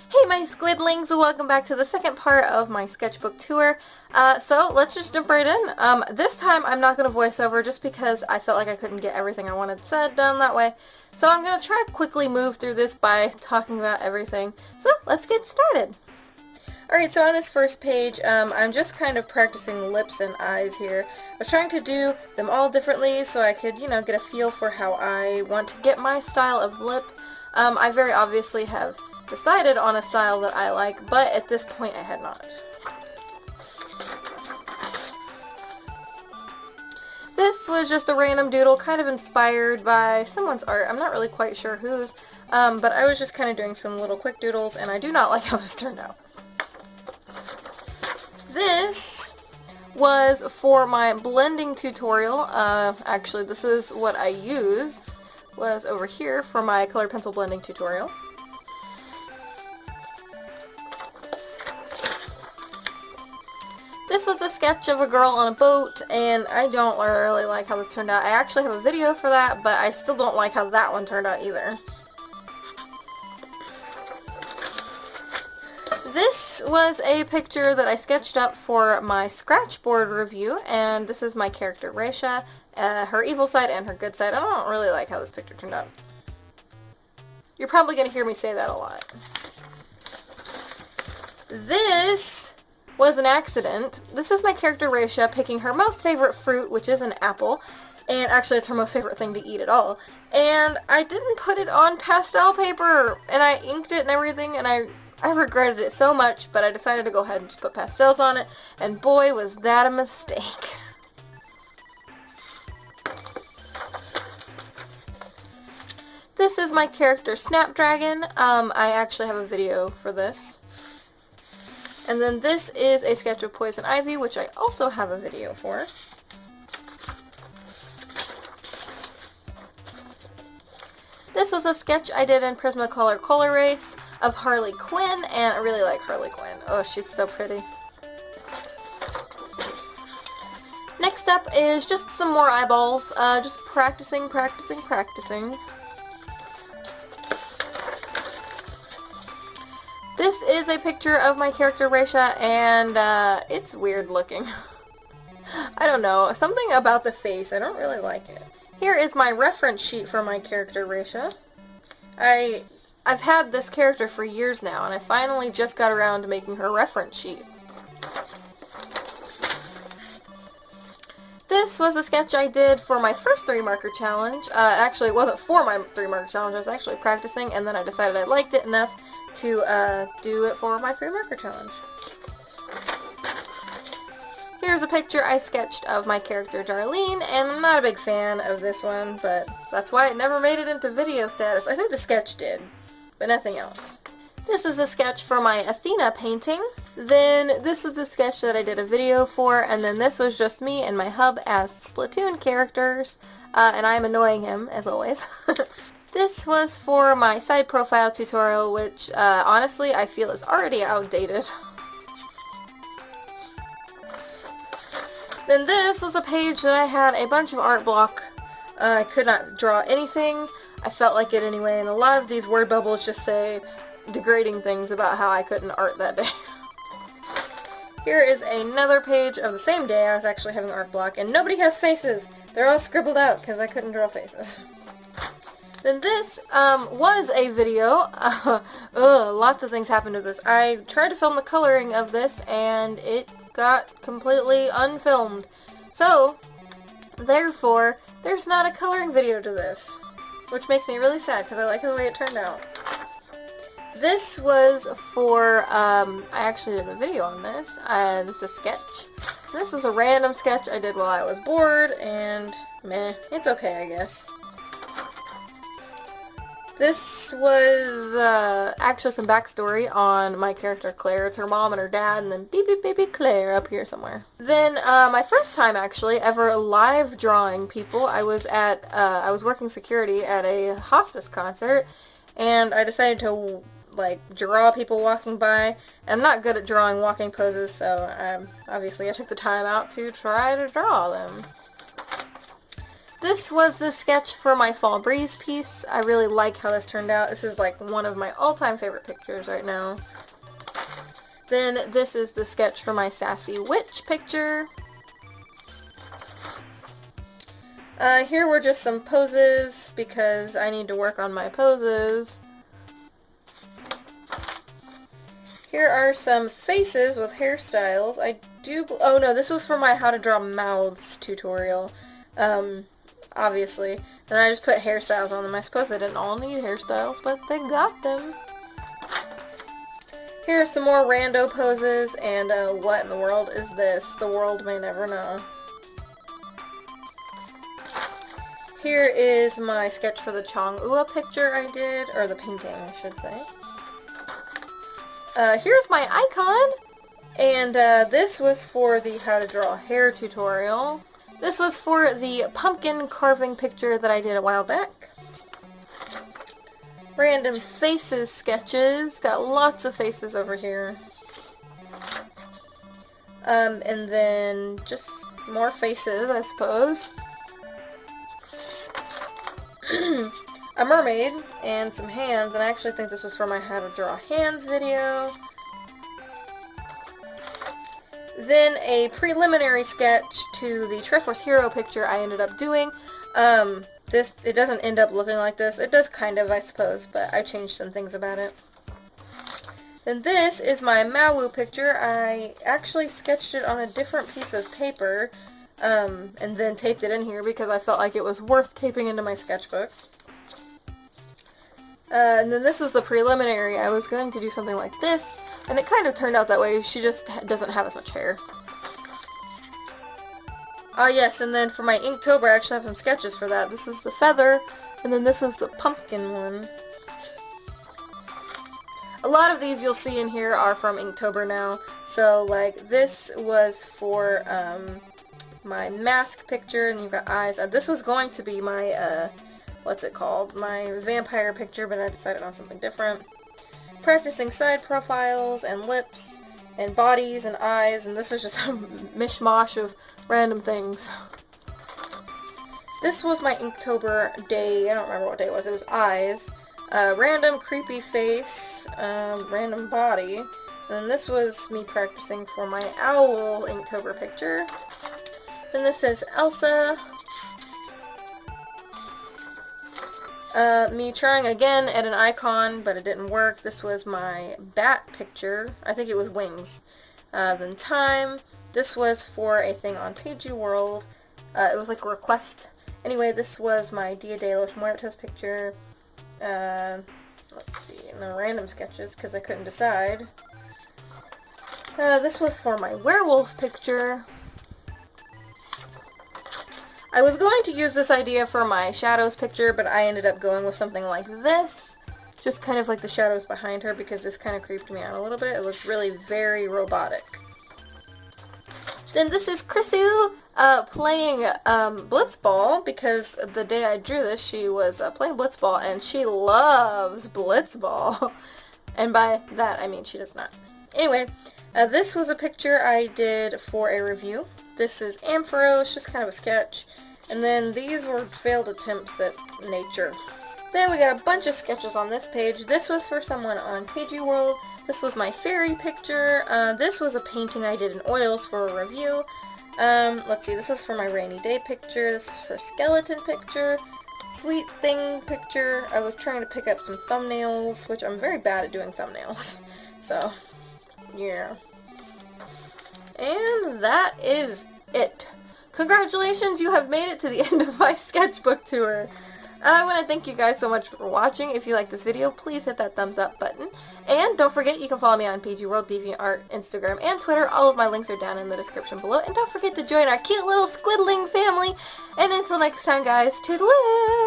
Hey my Squidlings, welcome back to the second part of my sketchbook tour. So let's just jump right in. This time I'm not going to voice over just because I felt like I couldn't get everything I wanted said done that way. So I'm going to try to quickly move through this by talking about everything. So let's get started. Alright, so on this first page, I'm just kind of practicing lips and eyes here. I was trying to do them all differently so I could, get a feel for how I want to get my style of lip. I very obviously have decided on a style that I like, but at this point I had not. This was just a random doodle, kind of inspired by someone's art. I'm not really quite sure whose, but I was just kind of doing some little quick doodles, and I do not like how this turned out. This was for my blending tutorial. Actually, this is what I used, was over here for my colored pencil blending tutorial. This was a sketch of a girl on a boat, and I don't really like how this turned out. I actually have a video for that, but I still don't like how that one turned out either. This was a picture that I sketched up for my Sketchboard review, and this is my character Heya, her evil side and her good side. I don't really like how this picture turned out. You're probably going to hear me say that a lot. This was an accident. This is my character Heya picking her most favorite fruit, which is an apple, and actually it's her most favorite thing to eat at all. And I didn't put it on pastel paper, and I inked it and everything, and I regretted it so much, but I decided to go ahead and just put pastels on it, and boy was that a mistake. This is my character Snapdragon. I actually have a video for this. And then this is a sketch of Poison Ivy, which I also have a video for. This was a sketch I did in Prismacolor Color Race of Harley Quinn, and I really like Harley Quinn. Oh, she's so pretty. Next up is just some more eyeballs, just practicing. This is a picture of my character Heya, and it's weird looking. I don't know, something about the face, I don't really like it. Here is my reference sheet for my character Heya. I've had this character for years now, and I finally just got around to making her reference sheet. This was a sketch I did for my first 3-marker challenge. Actually, it wasn't for my 3-marker challenge, I was actually practicing, and then I decided I liked it enough to do it for my 3-marker challenge. Here's a picture I sketched of my character Darlene, and I'm not a big fan of this one, but that's why it never made it into video status. I think the sketch did, but nothing else. This is a sketch for my Athena painting. Then this was a sketch that I did a video for, and then this was just me and my hub as Splatoon characters, and I'm annoying him, as always. This was for my side profile tutorial, which honestly I feel is already outdated. Then this was a page that I had a bunch of art block. I could not draw anything. I felt like it anyway, and a lot of these word bubbles just say degrading things about how I couldn't art that day. Here is another page of the same day I was actually having art block, and nobody has faces. They're all scribbled out because I couldn't draw faces. Then this was a video. Lots of things happened to this. I tried to film the coloring of this, and it got completely unfilmed. So, therefore, there's not a coloring video to this, which makes me really sad because I like the way it turned out. This was for, I actually did a video on this. This is a sketch. This is a random sketch I did while I was bored, and meh, it's okay, I guess. This was actually some backstory on my character Claire. It's her mom and her dad, and then baby Claire up here somewhere. Then my first time actually ever live drawing people, I was working security at a hospice concert, and I decided to draw people walking by. I'm not good at drawing walking poses, so obviously I took the time out to try to draw them. This was the sketch for my Fall Breeze piece. I really like how this turned out. This is like one of my all-time favorite pictures right now. Then this is the sketch for my Sassy Witch picture. Here were just some poses because I need to work on my poses. Here are some faces with hairstyles. Oh no, this was for my how to draw mouths tutorial. Obviously. And I just put hairstyles on them. I suppose they didn't all need hairstyles, but they got them. Here are some more rando poses, and what in the world is this? The world may never know. Here is my sketch for the Chong-ua picture I did, or the painting I should say. Here's my icon, and this was for the how to draw hair tutorial. This was for the pumpkin carving picture that I did a while back. Random faces sketches. Got lots of faces over here. And then just more faces, I suppose. A mermaid and some hands, and I actually think this was for my how to draw hands video. Then a preliminary sketch to the Triforce Hero picture I ended up doing. It doesn't end up looking like this. It does kind of, I suppose, but I changed some things about it. Then this is my Mawu picture. I actually sketched it on a different piece of paper, and then taped it in here because I felt like it was worth taping into my sketchbook. And then this is the preliminary. I was going to do something like this, and it kind of turned out that way. She just doesn't have as much hair. Yes, and then for my Inktober, I actually have some sketches for that. This is the feather, and then this is the pumpkin one. A lot of these you'll see in here are from Inktober now. So, like, this was for my mask picture, and you've got eyes. This was going to be my, what's it called? My vampire picture, but I decided on something different. Practicing side profiles, and lips, and bodies, and eyes, and this is just a mishmash of random things. This was my Inktober day. I don't remember what day it was. It was eyes. Random creepy face. Random body. And then this was me practicing for my owl Inktober picture. Then this is Elsa. Me trying again at an icon, but it didn't work. This was my bat picture. I think it was wings. Then time. This was for a thing on Pagey World. It was like a request. Anyway, this was my Dia de los Muertos picture. Let's see, and then random sketches, because I couldn't decide. This was for my werewolf picture. I was going to use this idea for my shadows picture, but I ended up going with something like this. Just kind of like the shadows behind her, because this kind of creeped me out a little bit. It looks really very robotic. Then this is Chrissu playing Blitzball, because the day I drew this, she was playing Blitzball, and she loves Blitzball. And by that, I mean she does not. Anyway, this was a picture I did for a review. This is Ampharos, just kind of a sketch. And then these were failed attempts at nature. Then we got a bunch of sketches on this page. This was for someone on Pagey World. This was my fairy picture. This was a painting I did in oils for a review. Let's see, this is for my rainy day picture. This is for skeleton picture. Sweet thing picture. I was trying to pick up some thumbnails, which I'm very bad at doing thumbnails. So, yeah. And that is it. Congratulations, you have made it to the end of my sketchbook tour. I want to thank you guys so much for watching. If you like this video, please hit that thumbs up button. And don't forget, you can follow me on Pagey World, DeviantArt, Instagram, and Twitter. All of my links are down in the description below. And don't forget to join our cute little Squidling family. And until next time, guys, toodaloo!